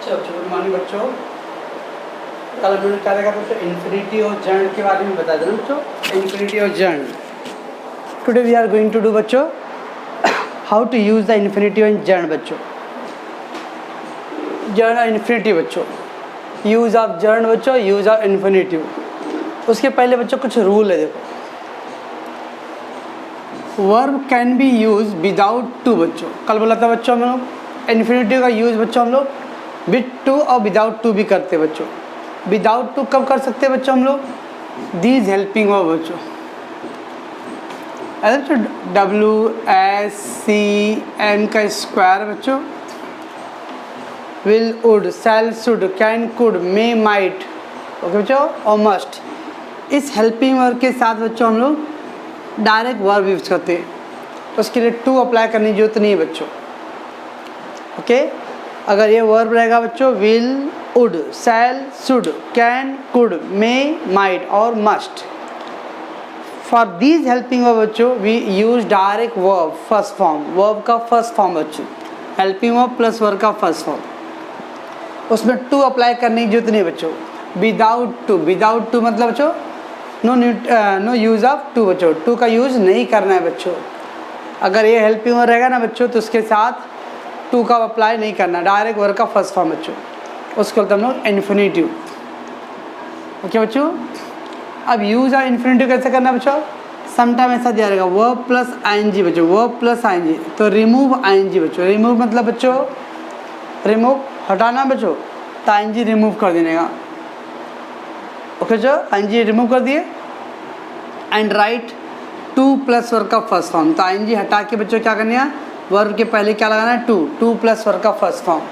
चलो good morning बच्चों। कल हमने क्या देखा बच्चों, इन्फिनिटी और जर्न के बारे में बता देना बच्चों, इन्फिनिटी और gerund. Today we are going to do बच्चों how to use the infinity और जर्न बच्चों। जर्न और इन्फिनिटी बच्चों, यूज़ ऑफ जर्न बच्चों, यूज़ ऑफ इन्फिनिटी। उसके पहले बच्चों कुछ रूल है। देखो, verb can be use without to बच्चों। कल बोला था बच्चों हम लोग इन्फिनिटी का यूज़ बच्चों हम लोग विथ टू और विदाउट टू भी करते बच्चों। विदाउट टू कब कर सकते हैं बच्चों हम लोग, दीज हेल्पिंग हो बच्चों, WSCN का स्क्वायर बच्चों, will would shall should can could may might, okay बच्चों, और मस्ट। इस हेल्पिंग वर्ब के साथ बच्चों हम लोग डायरेक्ट वर्ब यूज करते हैं, उसके लिए टू अप्लाई करने की जरूरत नहीं है बच्चों। ओके, अगर ये वर्ब रहेगा बच्चों will would shall should can could may might और must, for these helping verb बच्चों we use direct verb first form. Verb का फर्स्ट फॉर्म बच्चों, हेल्पिंग वर्ब प्लस वर्ब का फर्स्ट फॉर्म, उसमें टू अप्लाई करने की जरूरत नहीं है बच्चों। विदाउट टू, विदाउट टू मतलब बच्चों नो यूज़ ऑफ टू बच्चों, टू का यूज़ नहीं करना है बच्चों। अगर ये हेल्पिंग वर्ब रहेगा ना बच्चों तो उसके साथ टू का अप्लाई नहीं करना, डायरेक्ट वर्ब का फर्स्ट फॉर्म बच्चों, उसको बोलते हम लोग इन्फिनिटिव। ओके बच्चों, अब यूज़ ऑफ इन्फिनिटिव कैसे करना बच्चों, समटाइम ऐसा दिया रहेगा वर्ब प्लस आईएनजी बच्चों, वर्ब प्लस आईएनजी, तो रिमूव आईएनजी बच्चों। रिमूव मतलब बच्चों रिमूव हटाना बच्चों, तो आईएनजी रिमूव कर देने का। ओके जो आईएनजी रिमूव कर दिए and right two plus verb का फर्स्ट फॉर्म, तो आईएनजी हटा के बच्चों क्या करना है, वर्ब के पहले क्या लगाना है, टू, टू प्लस वर्ब का फर्स्ट फॉर्म।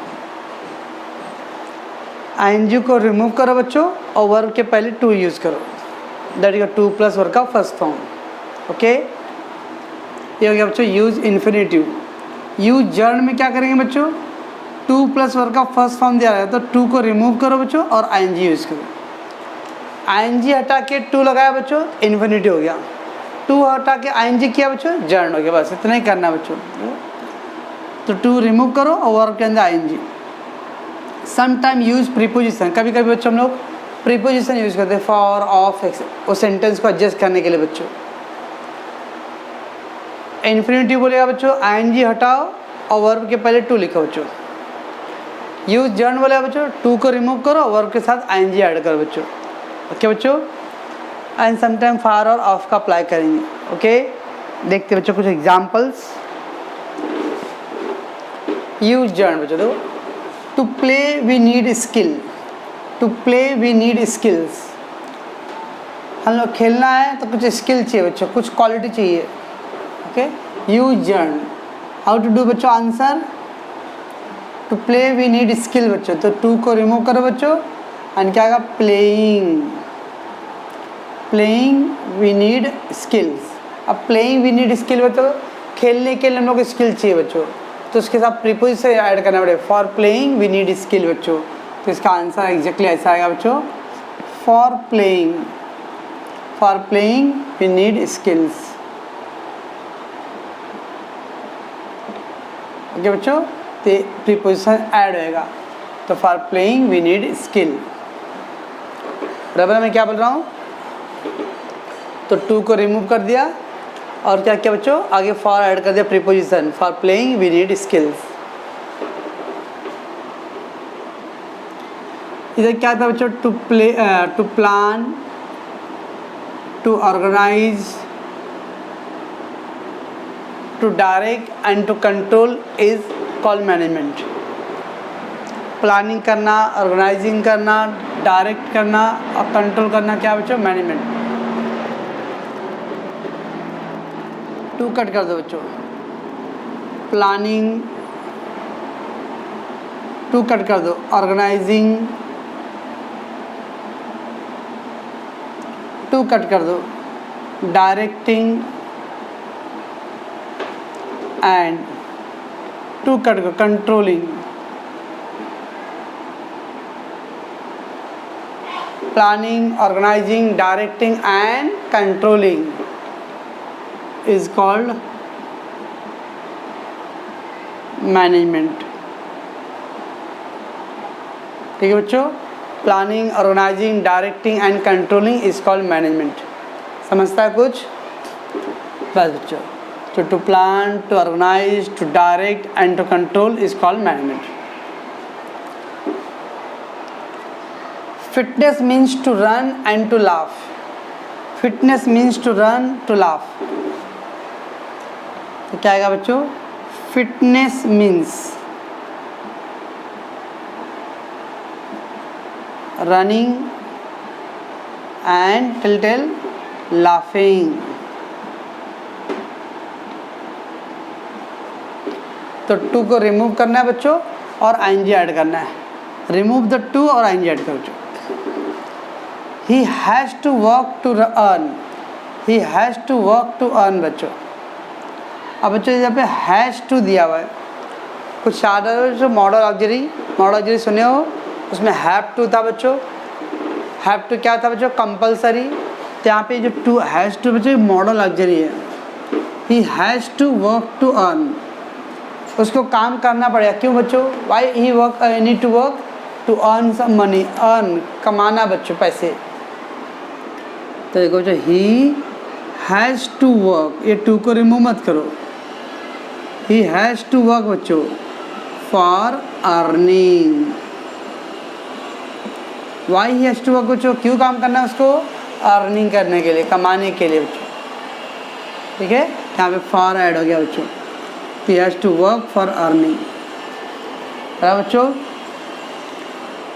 आईएनजी को रिमूव करो बच्चों और वर्ब के पहले टू यूज करो, that is two plus verb का फर्स्ट फॉर्म। ओके, ये हो गया बच्चों यूज इन्फिनिटिव। यूज जर्न में क्या करेंगे बच्चों, टू प्लस वर्ब का फर्स्ट फॉर्म दिया है तो टू को रिमूव करो बच्चों और आईएनजी यूज करो। आईएनजी हटा के टू लगाया बच्चों, इन्फिनिटी हो गया। टू हटा के आईएनजी किया बच्चों, जर्न हो गया। बस इतना ही करना है बच्चों। तो टू रिमूव करो और वर्ब के अंदर I N G. Some time use preposition, कभी कभी बच्चों हम लोग प्रीपोजिशन यूज करते हैं फॉर ऑफ वो सेंटेंस को एडजस्ट करने के लिए बच्चों। इन्फिनिटी बोलेगा बच्चों आईएनजी हटाओ और वर्ब के पहले टू लिखो बच्चों। यूज जर्न बोलेगा बच्चों टू को रिमूव करो और वर्ब के साथ आईएनजी ऐड करो बच्चों। ओके बच्चों, एंड समटाइम फॉर और ऑफ का अप्लाई करेंगे। ओके, देखते बच्चों कुछ एग्जांपल्स। यूज जर्न बच्चों, देखो to play we need skill, to play we need skills. हम लोग खेलना है तो कुछ स्किल चाहिए बच्चों, कुछ क्वालिटी चाहिए। Okay, use gerund. How to do बच्चों answer, to play we need skill बच्चों, तो टू को रिमूव करो बच्चों एंड क्या आएगा, playing, playing we need skills. अब प्लेइंग वी नीड स्किल बच्चों, खेलने के लिए हम लोग स्किल चाहिए बच्चों, तो उसके साथ प्रीपोजिशन ऐड करना पड़ेगा, for playing we need skill बच्चों। तो इसका आंसर एग्जैक्टली ऐसा आएगा बच्चों, for playing, for playing we need skills. Okay बच्चों, तो प्रीपोजिशन ऐड होएगा, तो for playing we need skill. बराबर मैं क्या बोल रहा हूँ, तो टू को रिमूव कर दिया और क्या किया बच्चों, आगे फॉर ऐड कर दिया preposition, for playing we need skills. इधर क्या था बच्चों, to play, to plan, to organise, to direct and to control is called management. Planning करना, ऑर्गेनाइजिंग करना, डायरेक्ट करना और कंट्रोल करना क्या बच्चों, मैनेजमेंट। टू कट कर दो बच्चों, प्लानिंग, टू कट कर दो, ऑर्गेनाइजिंग, टू कट कर दो, डायरेक्टिंग एंड टू कट कर controlling. Planning, organizing, directing and controlling is called management. ठीक है बच्चों। Planning, organising, directing and controlling is called management. समझता है कुछ? बस बच्चों, तो to plan, to organise, to direct and to control is called management. Fitness means to run and to laugh. Fitness means to run, to laugh. तो क्या आएगा बच्चों? Fitness means running and till laughing. तो to को remove करना है बच्चों और आईएनजी ऐड करना है। रिमूव द टू और आईएनजी ऐड करो बच्चों। He has to work to earn. He has to work to earn बच्चों। अब बच्चों यहाँ पे हैज़ टू दिया हुआ है, कुछ याद है जो मॉडल ऑक्सिलरी सुने हो, उसमें हैव टू था बच्चों। हैव टू क्या था बच्चों? कंपलसरी। तो यहाँ पे जो टू हैज़ टू बच्चों मॉडल ऑक्सिलरी है। He has to work to earn, उसको काम करना पड़ेगा। क्यों बच्चों? Why he work need to work to earn some money. Earn कमाना बच्चों, पैसे। तो देखो बच्चों, ही हैज़ टू वर्क, ये टू को रिमूव मत करो। ही हैज़ टू वर्क बच्चों for earning. Why he has to work बच्चों, क्यों काम करना है उसको? अर्निंग करने के लिए, कमाने के लिए बच्चों। ठीक है, यहाँ पे फॉर ऐड हो गया बच्चों। He has to work for earning. बच्चों,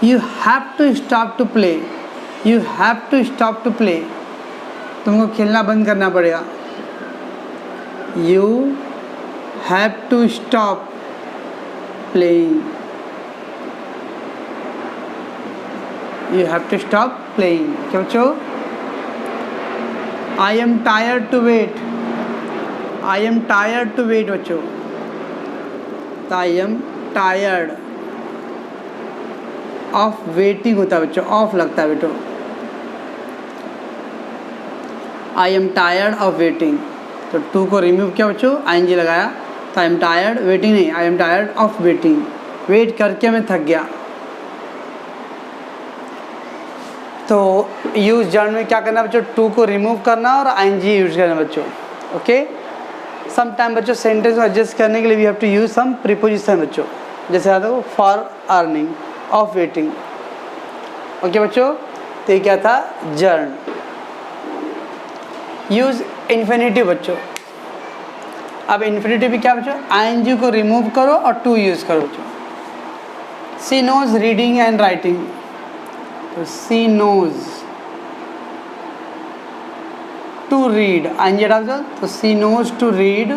you have to stop to play. You have to stop to play, तुमको खेलना बंद करना पड़ेगा। You have to stop playing. You have to stop playing. क्या बच्चों? I am tired to wait. I am tired to wait बच्चों। तो I am tired of waiting होता है बच्चों, ऑफ लगता है बेटो। I am tired of waiting, तो टू को रिमूव किया बच्चों, आईएनजी लगाया। तो आई एम टायर्ड, वेटिंग नहीं, I am tired of waiting, wait करके मैं थक गया। तो यूज जर्न में क्या करना बच्चों? टू को रिमूव करना और आईएनजी यूज करना बच्चों। ओके, सम टाइम बच्चों सेंटेंस को एडजस्ट करने के लिए we have to use some preposition बच्चों, जैसे आता है for earning, of waiting. Okay बच्चों, तो ये क्या था? जर्न। यूज इन्फिनिटिव बच्चों। अब इन्फिनिटिव भी क्या बच्चों? आईएनजी को रिमूव करो और टू यूज करो बच्चों। She knows reading and writing, तो she knows to read, ING डाल दो, तो she knows to read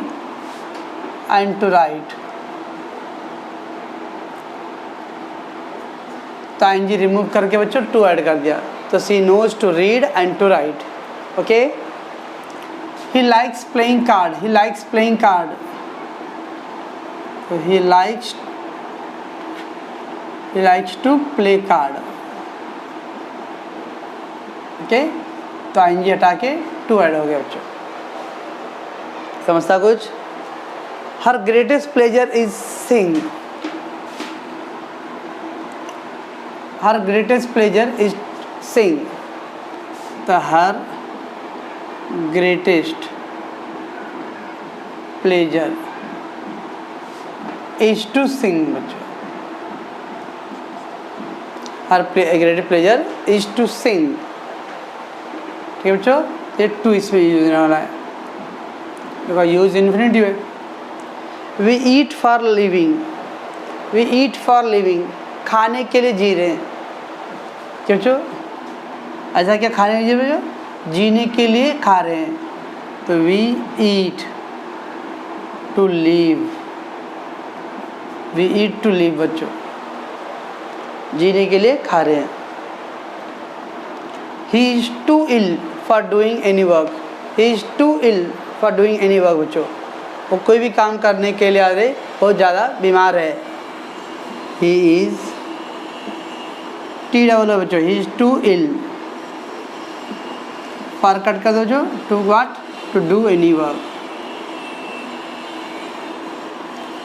and to write. तो आईएनजी रिमूव करके बच्चों टू ऐड कर दिया, तो she knows to read and to write. Okay, he likes playing card, he likes playing card, so he likes to play card। Okay, तो ING हटा के to add हो गया बच्चों। समझता कुछ? Her greatest pleasure is sing. Her greatest pleasure is sing, तो her greatest pleasure is to sing बच्चों। Her greatest pleasure is to sing. ठीक है बच्चों, ये टू इसमें यूज होने वाला है, देखो यूज इन्फिनिटिव है। We eat for living, we eat for living, खाने के लिए जी रहे हैं। क्या बच्चों? ऐसा क्या खाने के लिए जी रहे हैं? जीने के लिए खा रहे हैं, तो we eat to live. We eat to live बच्चों, जीने के लिए खा रहे हैं। He is too ill for doing any work. He is too ill for doing any work बच्चों, वो कोई भी काम करने के लिए आ रहे, बहुत ज़्यादा बीमार है। ही इज टी डबल बच्चों, he is too ill. For कट कर दो जो, to what? To do any work.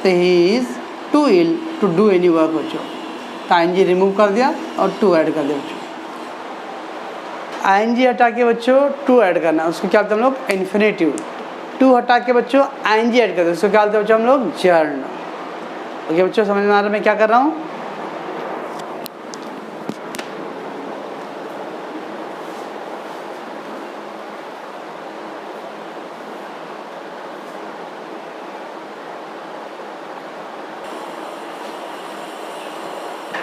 तो he is too ill to do any work बच्चों। तो आईएनजी रिमूव कर दिया और टू ऐड कर दिया बच्चों। आईएनजी हटा के बच्चों टू ऐड करना, उसको क्या बोलते हैं हम लोग, इन्फिनेटिव। टू हटा के बच्चों आईएनजी ऐड करते हैं, उसको क्या बोलते हैं बच्चों हम लोग, जर्न। ओके बच्चों, समझ में आ रहा है मैं क्या कर रहा हूँ?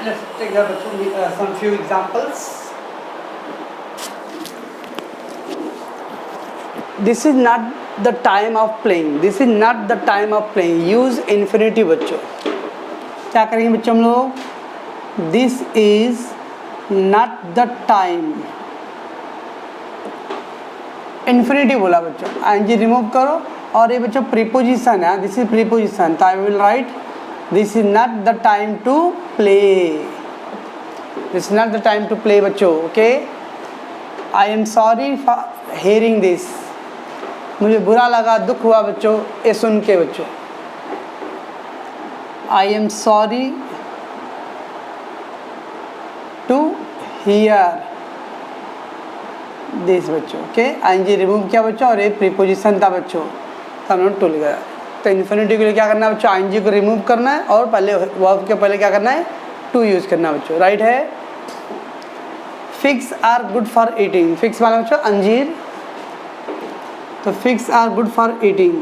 Let's take some few examples. This is not the time of playing. This is not the time of playing. Use infinitive बच्चों। क्या करेंगे बच्चों हम लोग? This is not the time. Infinitive बोला बच्चों, आईएनजी रिमूव करो और ये बच्चों प्रीपोजिशन है, दिस इज प्रीपोजिशन, तो I will write this is not the time to play. This is not the time to play बच्चों। Okay, I am sorry for hearing this. मुझे बुरा लगा, दुख हुआ बच्चों ये सुन के बच्चों। I am sorry to hear this बच्चों। ओके, आईएनजी रिमूव किया बच्चों और ये प्रीपोजिशन था बच्चों, तो हम लोग टूल गया। तो इन्फिनिटिव के लिए क्या करना है बच्चों, आईएनजी को रिमूव करना है और पहले वर्ब के पहले क्या करना है, टू यूज करना है बच्चों। राइट है। Figs are good for eating. Figs वाला बच्चों अंजीर, तो figs are good for eating.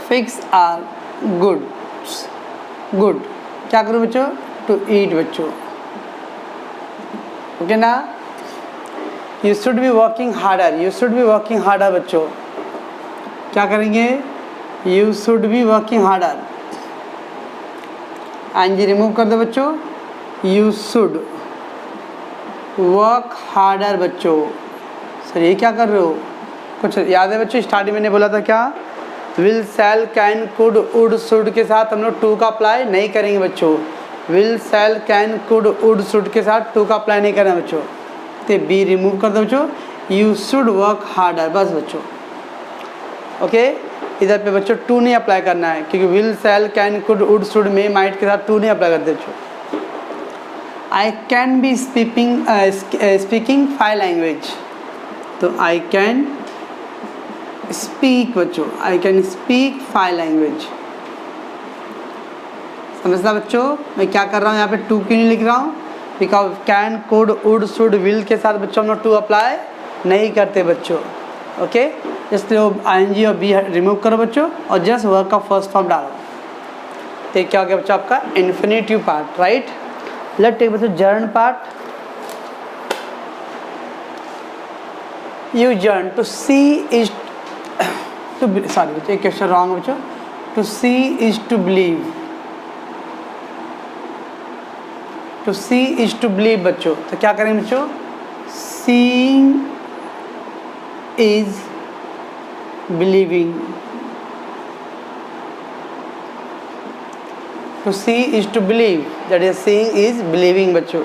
Figs are good, good क्या करूँ बच्चों, टू ईट बच्चों। ओके ना। You should be working harder. You should be working harder बच्चों। क्या करेंगे, you should be working harder, ING remove कर दो बच्चों, यू शुड वर्क हार्डर बच्चों। सर ये क्या कर रहे हो, कुछ याद है बच्चों? स्टार्टिंग मैंने बोला था क्या, will shell can could would should के साथ हम लोग टू का अप्लाई नहीं करेंगे बच्चों। Will shell can could would should के साथ टू का अप्लाई नहीं करना बच्चों, तो बी रिमूव कर दो बच्चों, यू शुड वर्क हार्डर बस बच्चों। ओके, इधर पे बच्चों टू नहीं अप्लाई करना है, क्योंकि will shell can could would should में माइट के साथ टू नहीं अप्लाई करते बच्चों। I can be speaking 5 language, तो आई कैन स्पीक बच्चों, आई कैन स्पीक 5 लैंग्वेज। समझना बच्चों मैं क्या कर रहा हूँ यहाँ पे, टू क्यों नहीं लिख रहा हूँ, because can could would should will के साथ बच्चों हम लोग टू अप्लाई नहीं करते बच्चों। ओके, इसलिए आईएनजी और बी रिमूव करो बच्चों और जस्ट वर्क का फर्स्ट फॉर्म डालो। तो क्या हो गया बच्चों आपका infinitive part. Right, let take बच्चों gerund part. You gerund, to see is to, sorry बच्चों एक क्वेश्चन रॉन्ग बच्चों, to see is to believe. To see is to believe बच्चों, तो क्या करेंगे बच्चों, seeing is believing. To see is to believe, that is seeing is believing बच्चों।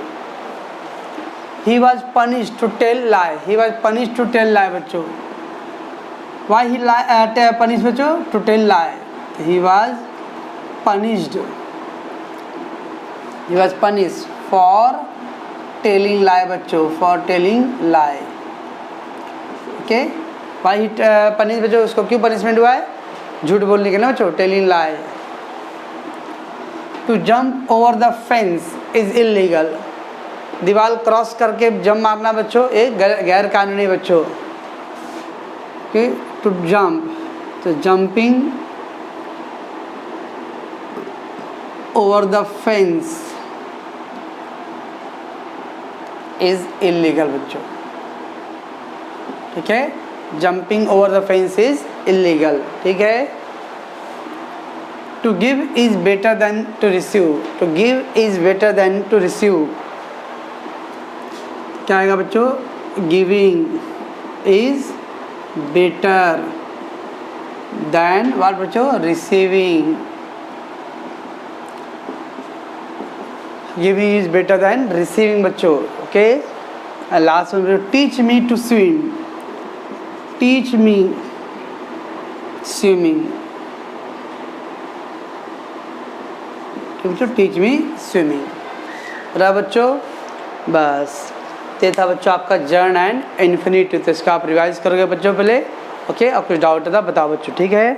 He was punish to tell lie. He was punish to tell lie बच्चों। Why he punish बच्चों, to tell lie. He was punished, he was punished for telling lie बच्चों, for telling lie। Okay, why he punished बच्चों, उसको क्यों punishment हुआ है, झूठ बोलने के लिए बच्चों, telling lie। to jump over the fence is illegal। दीवार क्रॉस करके जंप मारना बच्चों एक गैर कानूनी बच्चों। ओके, to jump, तो jumping over the fence is illegal बच्चों। ठीक है, jumping over the fence is illegal। ठीक है, to give is better than to receive। to give is better than to receive, क्या आएगा बच्चों, giving is better than what बच्चों, receiving। Giving is better than receiving बच्चों। Okay, last one, teach me to swim. Teach me swimming. ठीक बच्चों, teach me swimming. रहा बच्चों, बस ये था बच्चों आपका जर्न एंड इन्फिनिटिव। तो इसका आप रिवाइज करोगे बच्चों पहले, ओके। और कुछ डाउट था बताओ बच्चों, ठीक है।